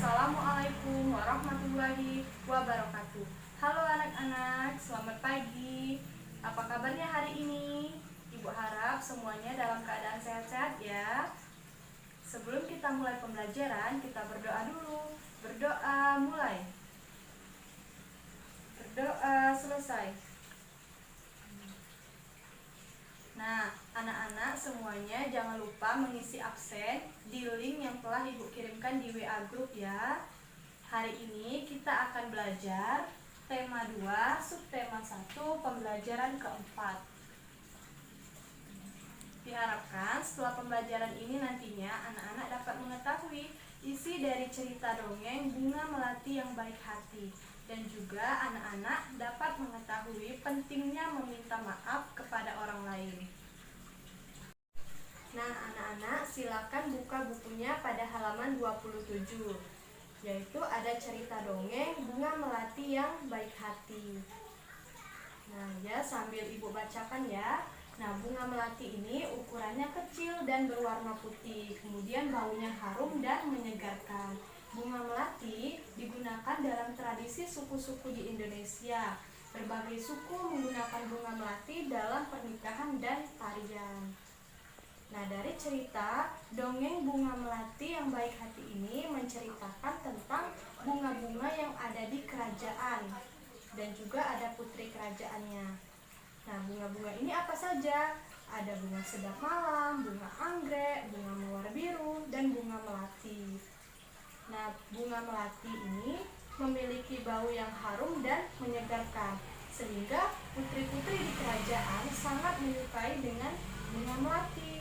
Assalamualaikum warahmatullahi wabarakatuh. Halo anak-anak, selamat pagi. Apa kabarnya hari ini? Ibu harap semuanya dalam keadaan sehat-sehat ya. Sebelum kita mulai pembelajaran, kita berdoa dulu. Berdoa mulai. Berdoa selesai. Nah, anak-anak semuanya jangan lupa mengisi absen di link yang telah Ibu kirimkan di WA Group ya. Hari ini kita akan belajar tema 2, subtema 1, pembelajaran keempat. Diharapkan setelah pembelajaran ini nantinya anak-anak dapat mengetahui isi dari cerita dongeng Bunga Melati yang Baik Hati. Dan juga anak-anak dapat mengetahui pentingnya meminta maaf kepada orang lain. Nah, anak-anak silakan buka bukunya pada halaman 27. Yaitu ada cerita dongeng Bunga Melati yang Baik Hati. Nah, ya sambil Ibu bacakan ya. Nah, bunga melati ini ukurannya kecil dan berwarna putih. Kemudian baunya harum dan menyegarkan. Bunga melati digunakan dalam tradisi suku-suku di Indonesia. Berbagai suku menggunakan bunga melati dalam pernikahan dan tarian. Nah, dari cerita dongeng Bunga Melati yang Baik Hati ini menceritakan tentang bunga-bunga yang ada di kerajaan dan juga ada putri kerajaannya. Nah, bunga-bunga ini apa saja? Ada bunga sedap malam, bunga anggrek, bunga mawar biru, dan bunga melati. Nah, bunga melati ini memiliki bau yang harum dan menyegarkan, sehingga putri-putri di kerajaan sangat menyukai dengan bunga melati.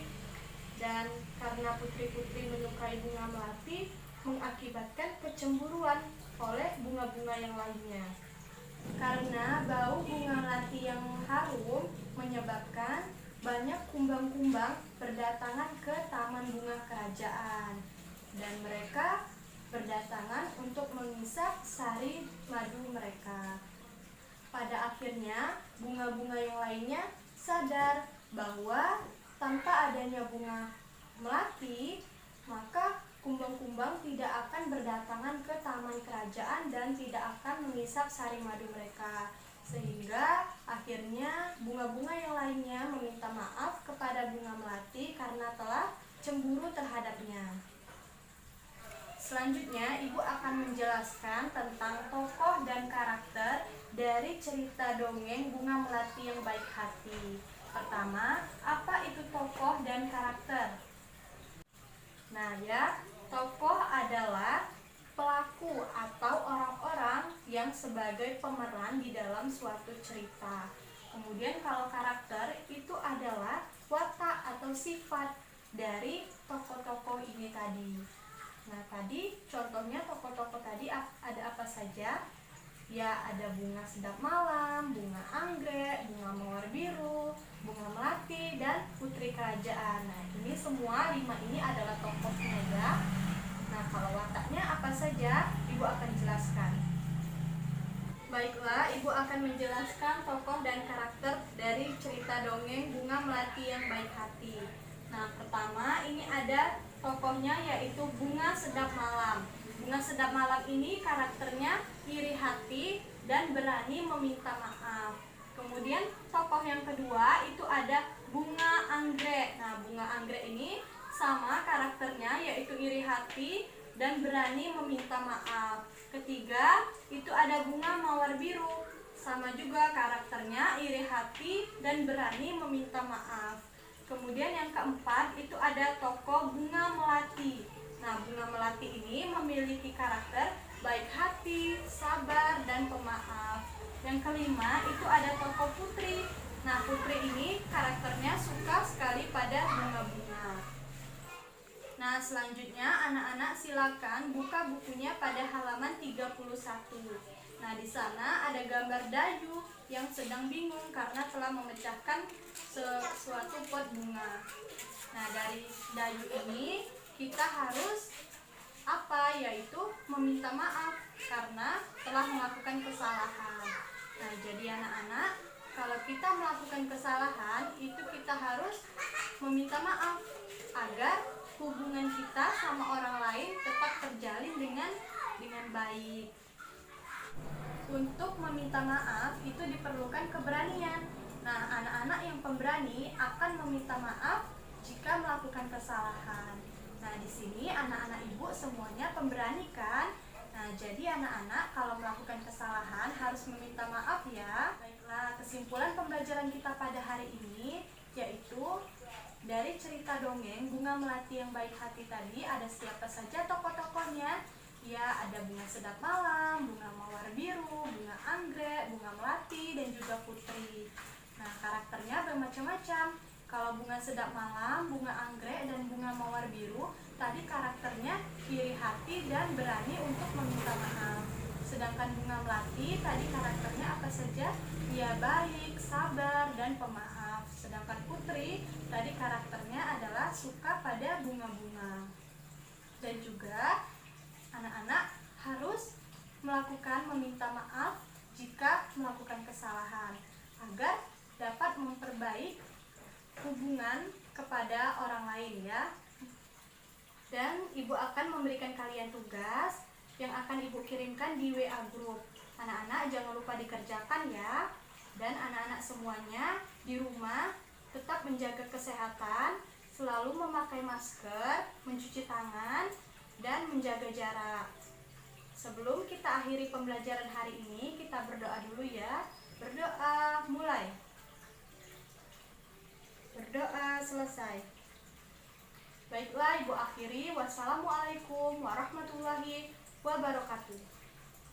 Dan karena putri-putri menyukai bunga melati, mengakibatkan kecemburuan oleh bunga-bunga yang lainnya. Karena bau bunga melati yang harum menyebabkan banyak kumbang-kumbang berdatangan ke taman bunga kerajaan. Dan mereka berdatangan untuk mengisap sari madu mereka. Pada akhirnya, bunga-bunga yang lainnya sadar bahwa tanpa adanya bunga melati, maka kumbang-kumbang tidak akan berdatangan ke taman kerajaan dan tidak akan mengisap sari madu mereka. Sehingga akhirnya bunga-bunga yang lainnya meminta maaf kepada bunga melati karena telah cemburu terhadapnya. Selanjutnya, Ibu akan menjelaskan tentang tokoh dan karakter dari cerita dongeng Bunga Melati yang Baik Hati. Pertama, apa itu tokoh dan karakter? Nah ya, tokoh adalah pelaku atau orang-orang yang sebagai pemeran di dalam suatu cerita. Kemudian kalau karakter itu adalah watak atau sifat dari tokoh-tokoh ini tadi. Nah, tadi contohnya tokoh-tokoh tadi ada apa saja? Ya, ada bunga sedap malam, bunga anggrek, bunga mawar biru, bunga melati, dan putri kerajaan. Nah, ini semua 5 ini adalah tokohnya ya. Nah, kalau wataknya apa saja, Ibu akan jelaskan. Baiklah, Ibu akan menjelaskan tokoh dan karakter dari cerita dongeng Bunga Melati yang Baik Hati. Nah, pertama ini ada tokohnya yaitu Bunga Sedap Malam. Bunga Sedap Malam ini karakternya iri hati dan berani meminta maaf. Kemudian tokoh yang kedua itu ada Bunga Anggrek. Nah, Bunga Anggrek ini sama karakternya yaitu iri hati dan berani meminta maaf. Ketiga itu ada Bunga Mawar Biru. Sama juga karakternya iri hati dan berani meminta maaf. Kemudian yang keempat itu ada tokoh Bunga Melati. Nah, Bunga Melati ini memiliki karakter baik hati, sabar, dan pemaaf. Yang kelima itu ada tokoh Putri. Nah, Putri ini karakternya suka sekali pada bunga-bunga. Nah, selanjutnya anak-anak silakan buka bukunya pada halaman 31. Nah, di sana ada gambar Dayu yang sedang bingung karena telah memecahkan sesuatu pot bunga. Nah, dari Dayu ini kita harus apa? Yaitu meminta maaf karena telah melakukan kesalahan. Nah, jadi anak-anak, kalau kita melakukan kesalahan, itu kita harus meminta maaf agar hubungan kita sama orang lain tetap terjalin dengan baik. Untuk meminta maaf itu diperlukan keberanian. Nah, anak-anak yang pemberani akan meminta maaf jika melakukan kesalahan. Nah, di sini anak-anak ibu semuanya pemberani kan? Nah, jadi anak-anak kalau melakukan kesalahan harus meminta maaf ya. Baiklah, kesimpulan pembelajaran kita pada hari ini yaitu dari cerita dongeng Bunga Melati yang Baik Hati tadi ada siapa saja tokoh-tokohnya? Ya, ada Bunga Sedap Malam, Bunga Mawar Biru, Bunga Anggrek, Bunga Melati, dan juga Putri. Nah, karakternya bermacam-macam. Kalau Bunga Sedap Malam, Bunga Anggrek, dan Bunga Mawar Biru, tadi karakternya iri hati dan berani untuk meminta maaf. Sedangkan Bunga Melati tadi karakternya apa saja? Ia baik, sabar, dan pemaaf. Sedangkan Putri tadi karakternya adalah suka pada bunga-bunga. Dan juga anak-anak harus melakukan meminta maaf jika melakukan kesalahan agar dapat memperbaiki hubungan kepada orang lain ya. Dan ibu akan memberikan kalian tugas yang akan ibu kirimkan di WA group. Anak-anak jangan lupa dikerjakan ya. Dan anak-anak semuanya di rumah tetap menjaga kesehatan, selalu memakai masker, mencuci tangan, dan menjaga jarak. Sebelum kita akhiri pembelajaran hari ini, kita berdoa dulu ya. Berdoa, mulai. Berdoa, selesai. Baiklah, ibu akhiri. Wassalamualaikum warahmatullahi wabarakatuh.